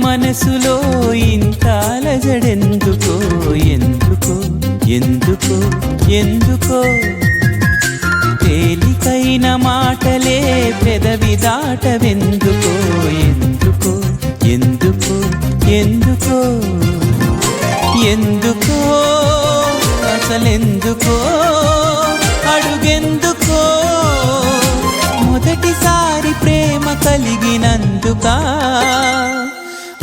మనసులో ఇంత అలజడెందుకో ఎందుకో ఎందుకో ఎందుకో తేలికైన మాటలే పెదవి దాటవెందుకో ఎందుకో ఎందుకో ఎందుకో ఎందుకో అసలెందుకో అడుగెందుకో మొదటిసారి ప్రేమ కలిగినందుకా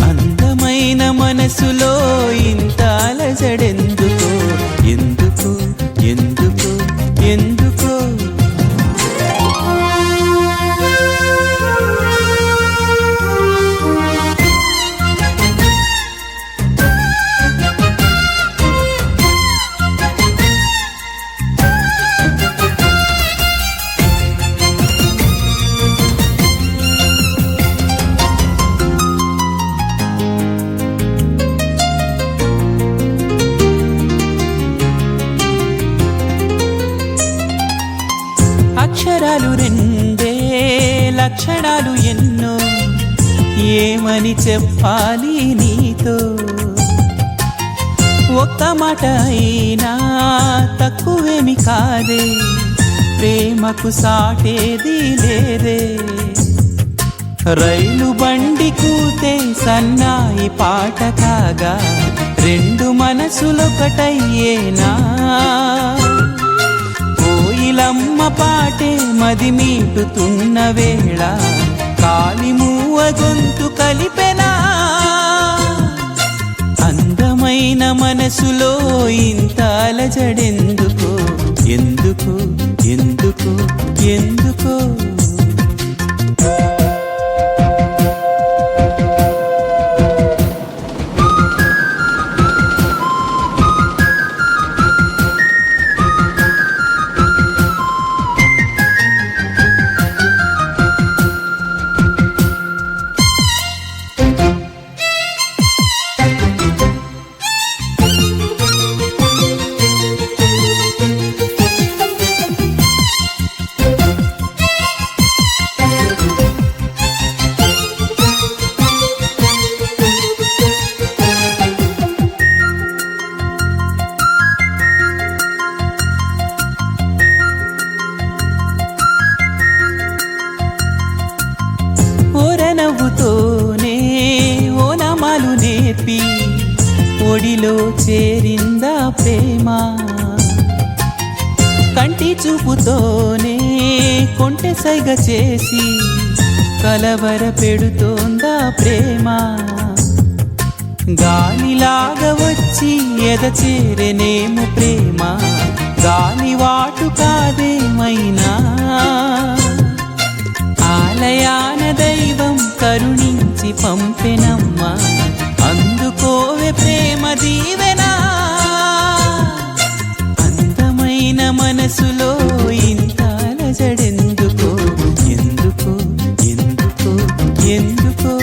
అందమైన మనసులో ఇంత అలజడెందుకో ఎందుకో ఎందుకో ఎందుకో అక్షరాలు రెండే లక్షణాలు ఎన్నో ఏమని చెప్పాలి నీతో ఒక్క మాట అయినా తక్కువేమి కాదే ప్రేమకు సాటేది లేదే రైలు బండి కూతే సన్నాయి పాట కాగా రెండు మనసులొకటయ్యేనా కోయిలమ్మ పాటే మది మీటుతున్న వేళ కాలిమూవ గొంతు కలిపెనా అందమైన మనసులో ఇంత అలజడెందుకో ఎందుకో ఎందుకో ఎందుకో నవ్వుతోనే ఓ నామాలు నేర్పి ఒడిలో చేరిందా ప్రేమ కంటి చూపుతోనే కొంటె సైగ చేసి కలవర పెడుతోందా ప్రేమ గాలిలాగా వచ్చి ఎద చేరెనేమో ప్రేమ గాలి వాటు కాదేమైనా ఆలయాన దైవం కరుణించి పంపెనమ్మా అందుకోవే ప్రేమ దీవెనా అందమైన మనసులో ఇంత అలజడెందుకో ఎందుకో ఎందుకో ఎందుకో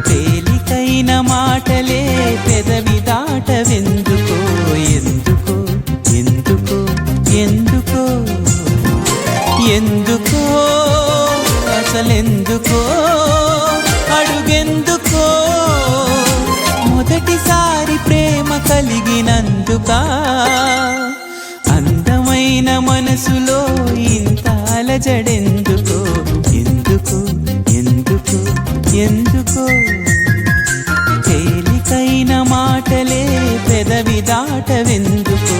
తేలికైన మాటలే పెదవి దాటవెందుకో ఎందుకో ఎందుకో ఎందుకో ఎందుకో అసలెందుకో అడుగెందుకో మొదటిసారి ప్రేమ కలిగినందుకా అందమైన మనసులో ఇంత అలజడెందుకో ఎందుకో ఎందుకో ఎందుకో తేలికైన మాటలే పెదవి దాటవెందుకో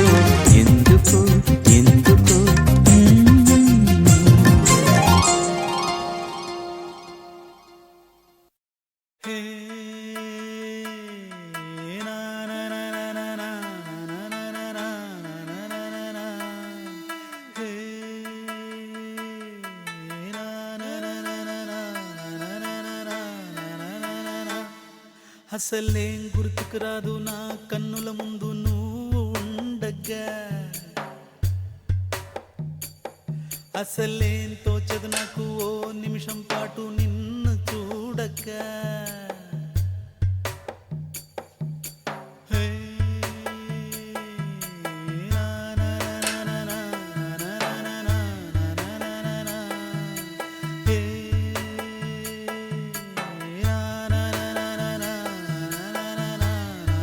ఎందుకో ఎందుకో అసలేం గుర్తుకు రాదు నా కన్నుల ముందు నువ్వు ఉండగా అసలేం తోచదు నాకు ఓ నిమిషం పాటు నిన్ను ఉండగా హే, నా, నా, నా, నా, నా, నా, నా, నా, నా, నా, నా, నా, నా. హే, నా, నా, నా, నా, నా, నా, నా, నా, నా,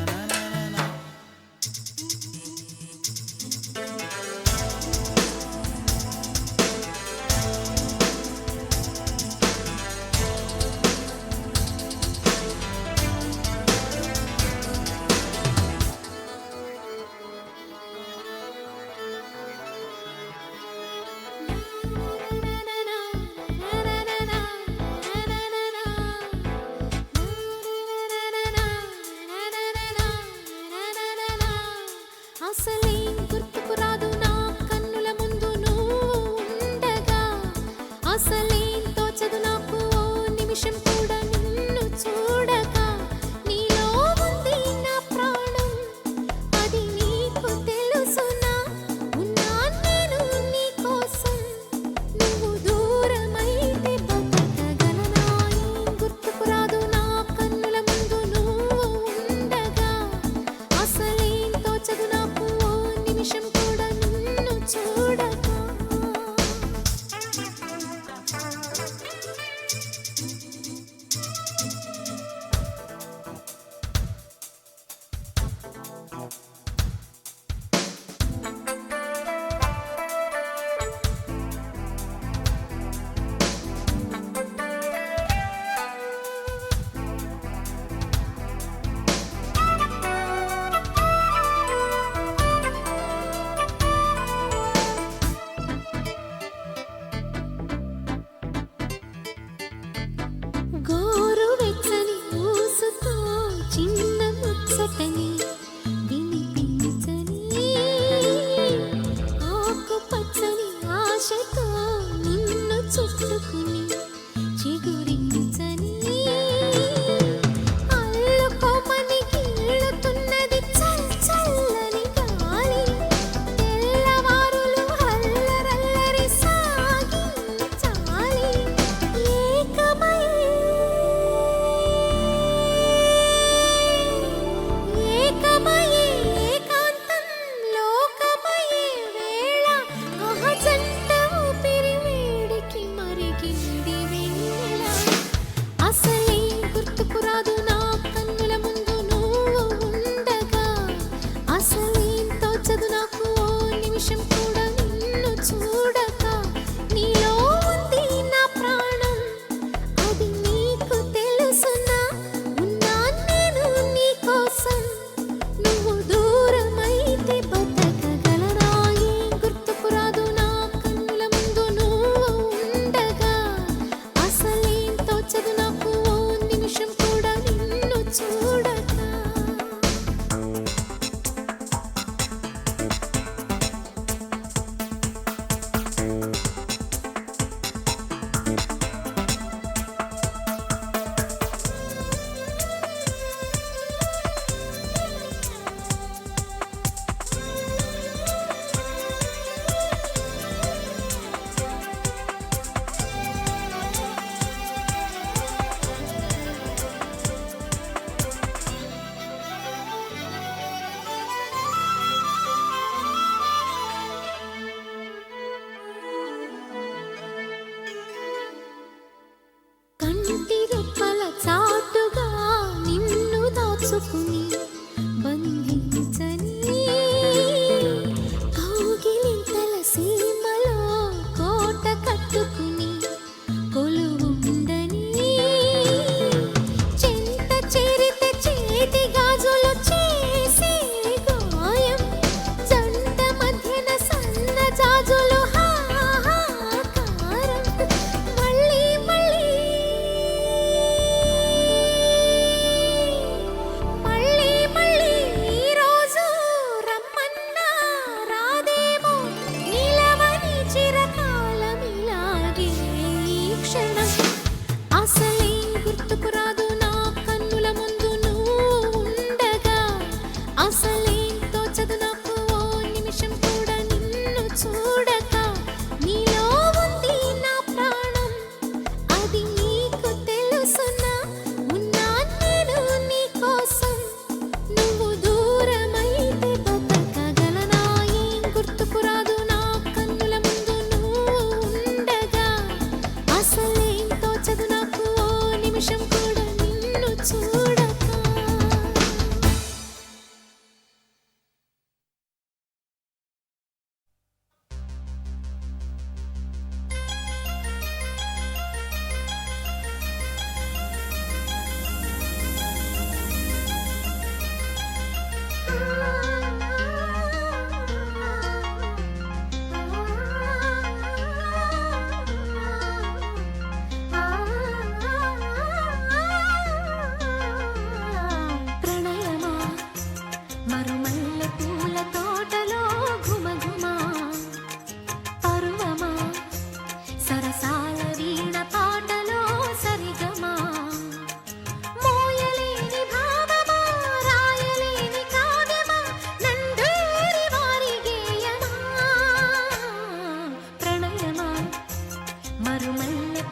నా, నా, నా. అసలేం గుర్తుకు రాదు నా కన్నుల ముందు నువ్వు ఉండగా అసలేం తోచదు నాకు ఓ నిమిషం కూడా నిన్ను చూడక నీలో ఉంది నా ప్రాణం అది నీకు తెలుసునా ఉన్నా నేను నీ కోసం నువ్వు దూరమైతే బతకగలనా ఏం గుర్తుకు రాదు నా కన్నుల ముందు నువ్వు ఉండగా అసలేం తోచదు నాకు ఓ నిమిషం కూడా నిన్ను చూడక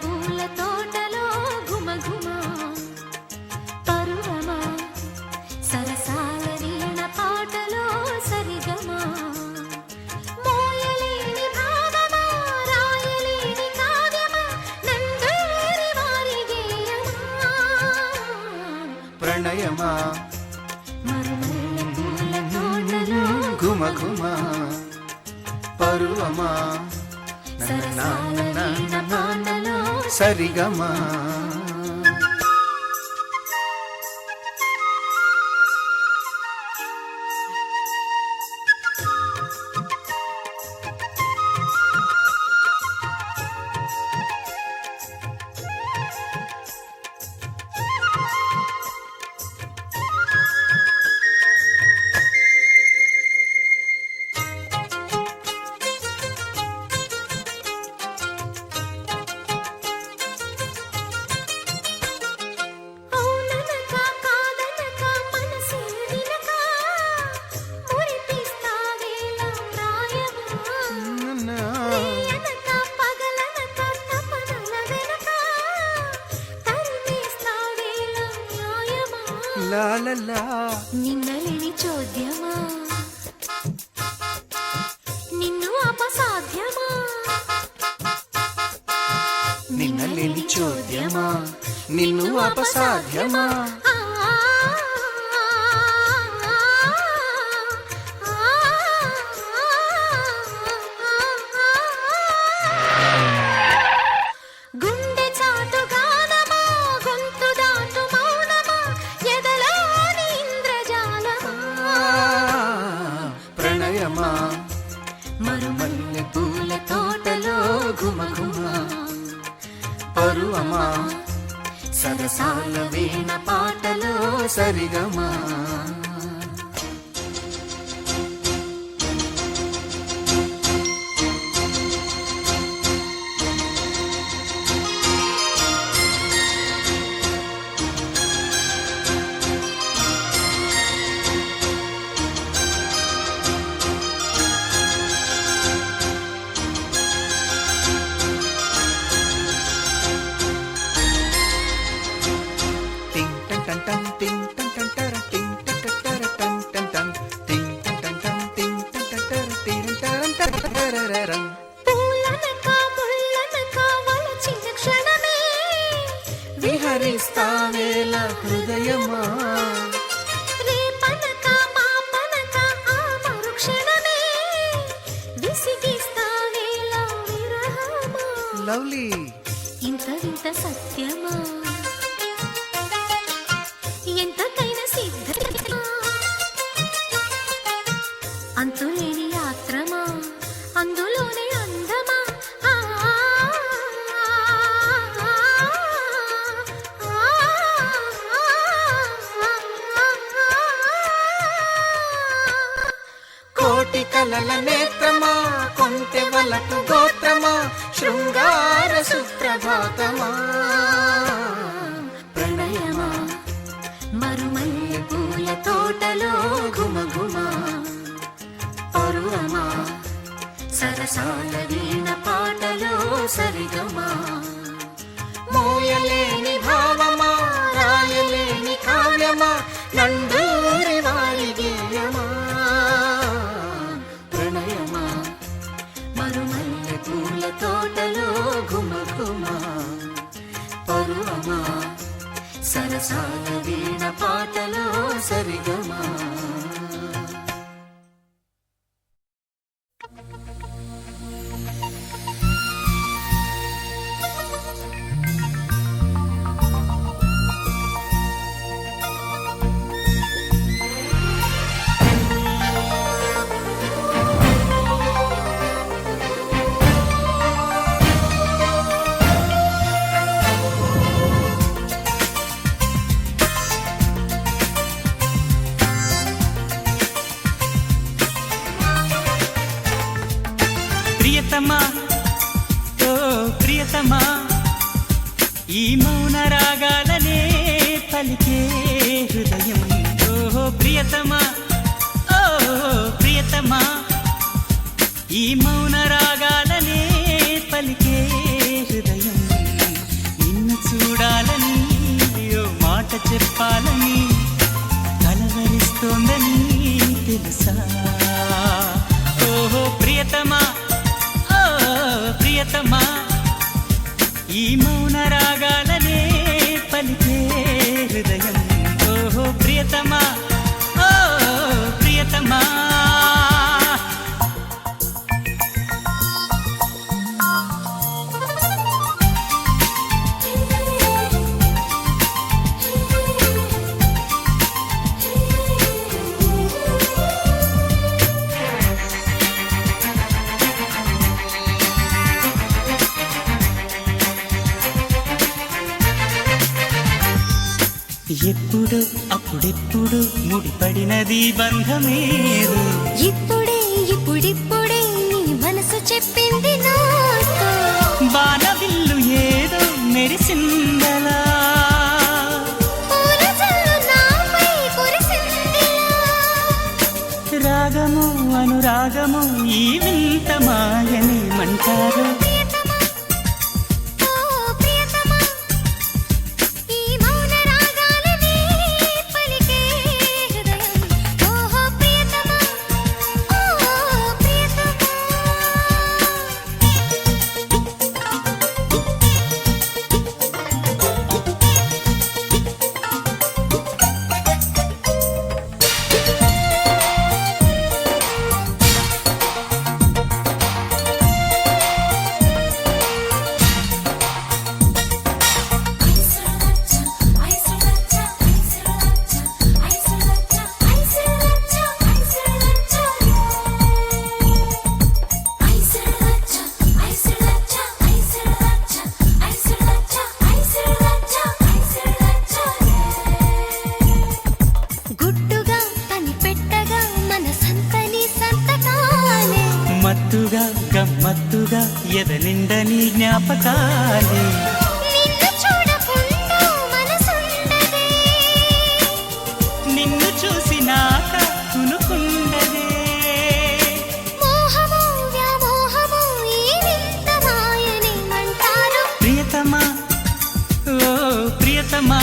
పూల తోటలో ఘుమ ఘుమ పరువమా సరసాల వీణ పాటలో సరిగమా మోయలేని భావమా రాయలేని కావ్యమా నందూరి వారి గేయమా ప్రణయమా మరుమల్లె పూల తోటలో ఘుమ ఘుమ పరువమా సరసాల వీణ పాటలో సరిగమా అవుననక కాదనక మనసే వినక మురిపిస్తావేలా ప్రాయమా అనక పగలనక తపనల వెనక తరిమేస్తావేలా న్యాయమా లా లా లా నిన్నలేని చోద్యమా నిన్ను అపసాధ్యమా నిన్నలేని చోద్యమా నిన్ను అపసాధ్యమా ఆ, గుండె చాటు గానమా గొంతు దాటు మౌనమా ఎదలోని ఇంద్రజాలమా ప్రణయమా మరుమల్లె పూల తోటలో ఘుమ ఘుమ పరువమా సరసాల వీణ పాటలో సరిగమా టింగ్ టం టం టం టింగ్ టం టం టర టింగ్ టం టం టర టం టం టం టింగ్ టం టం టం టింగ్ టం టం టర టింగ్ టం టం టరరరం పూలనక ముళ్ళనక వలచిన క్షణమే విహరిస్తావేలా హృదయమా రేపనక మాపనక ఆ మరుక్షణమే విసిగిస్తావేలా విరహమా లవ్లీ ఇంత వింత సత్యమా ఎంతకైనా సిద్ధమా అంతులేని యాత్రమా అందులోనే అందమా ఆ, కోటి కలల నేత్రమా కొంటె వలకు గోత్రమా శృంగార సుప్రభాతమా ప్రణయమా మరుమల్లె పూల తోటలో ఘుమ ఘుమ పరువమా సరసాల వీణ పాటలో సరిగమా మోయలేని భావమా రాయలేని కావ్యమా నందూరి వారి గేయమా ప్రణయమా మరుమల్లె పూల తోటలో ఘుమ ఘుమ పరువమా సరసాల వీణ పాటలో సరిగమా ప్రియతమా ఓ ప్రియతమా ఈ మౌన రాగాలనే పలికే హృదయం ఓ ప్రియతమా ఓ ప్రియతమా ఈ మౌన రాగాలనే పలికే హృదయం చెప్పాలని కలవరిస్తోందని తెలుసా. ఓహో ప్రియతమా, ఓ ప్రియతమా, ఈ మౌన రాగాలనే పలికే హృదయం. ఓహో ప్రియతమా, ఓ ప్రియతమా. ఎప్పుడు అప్పుడెప్పుడు ముడిపడినది బంధమేరు. ఇప్పుడే ఇప్పుడిప్పుడే నీ మనసు చెప్పింది నాతో. బాణవిల్లు ఏదో మెరిసిందలా, పూల జల్లు నాపై కురిసిందిలా. రాగము అనురాగము ఈ వింత మాయనేమంటారు. ప్రియతమా, ఓ ప్రియతమా, ఈ మౌన రాగాలనే పలికే హృదయం. ఓహో ప్రియతమా, ఓ ప్రియతమా. గుట్టుగా కనిపెట్టగా మనసంతని సంతకాలే. మత్తుగా గమ్మత్తుగా ఎదనిండని జ్ఞాపకాలే. నిన్ను చూడకుండా మనసుండదే. నిన్ను చూసినాక కునుకుండదే. మోహము వ్యామోహము ఈ వింత మాయనేమంటారు. ప్రియతమా, ఓ ప్రియతమా,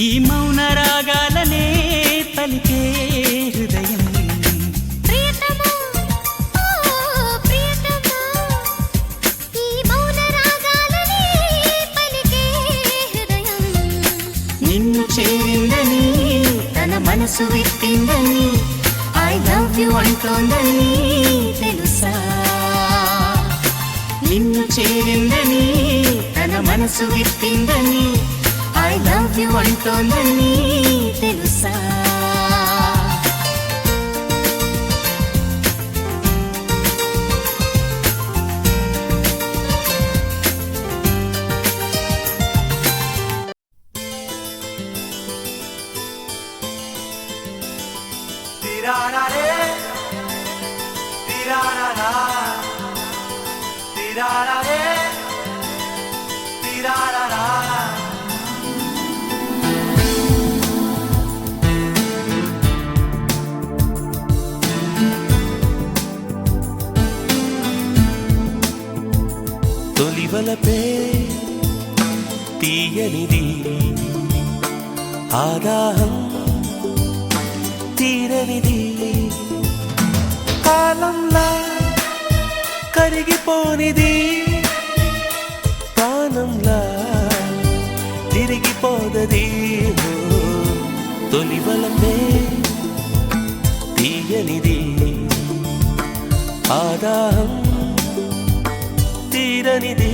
ఈ మౌన రాగాలనే పలికే హృదయం. ప్రియతమా, ఓ ప్రియతమా, ఈ మౌన రాగాలనే పలికే హృదయం. నిన్ను చేరిందని తన మనసు విప్పిందని ఐ లవ్ యు అంటోందని తెలుసా. నిన్ను చేరిందని తన మనసు విప్పిందని ఐ లవ్ యు అంటోందని తెలుసా. తొలివలపే తీయనిది, ఆదాహం తీరనిది, కాలంలా కరిగిపోనిది, ప్రాణంలా తిరిగిపోదది. తొలివలపే తీయనిది, ఆదాహం తీరనిది.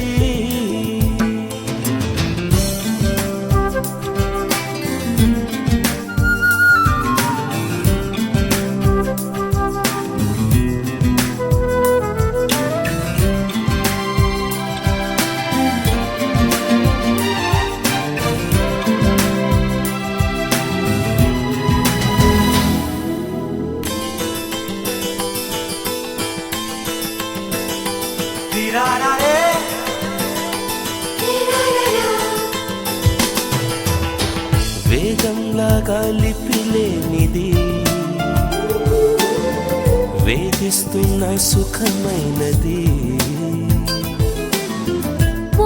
వేగంలాగా లిపిలేనిది, వేధిస్తున్న సుఖమైనది,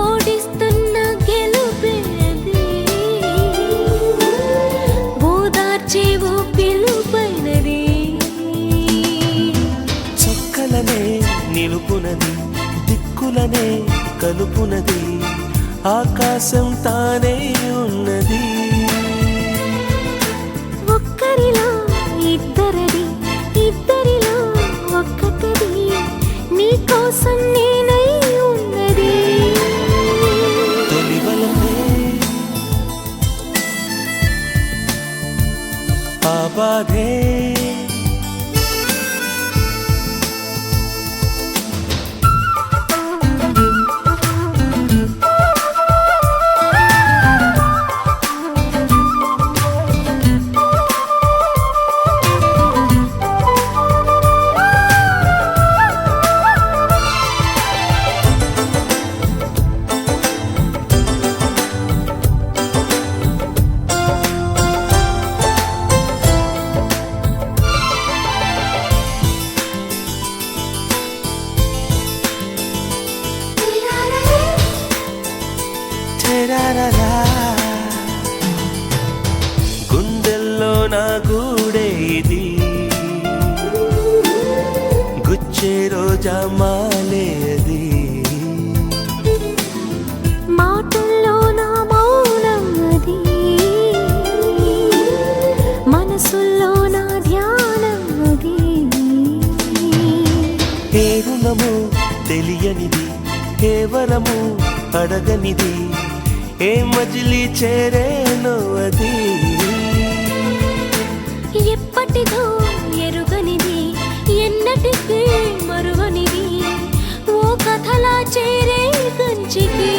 ఓడిస్తున్న గెలుపేది, తెలుపునది దిక్కులనే కలుపునది ఆకాశం తానే ఉన్నది ఒక్కరిలో ఇద్దరిది ఇద్దరిలో ఒక్కటిది నీ కోసం నేనై ఉన్నది తొలివలనే ఆ బాధే గుండెల్లో నా గూడే ఇది గుచ్చే రోజా మాలే అది మాటల్లో నా మౌనం అది మనసుల్లో నా ధ్యానం అది ఏ రుణము తెలియనిది ఏ వరము అడగనిది ఏ మజిలీ చేరేనో అది ఎప్పటిదో ఎరుగనిది ఎన్నటికీ మరువనిది ఓ కథలా చేరే కంచికి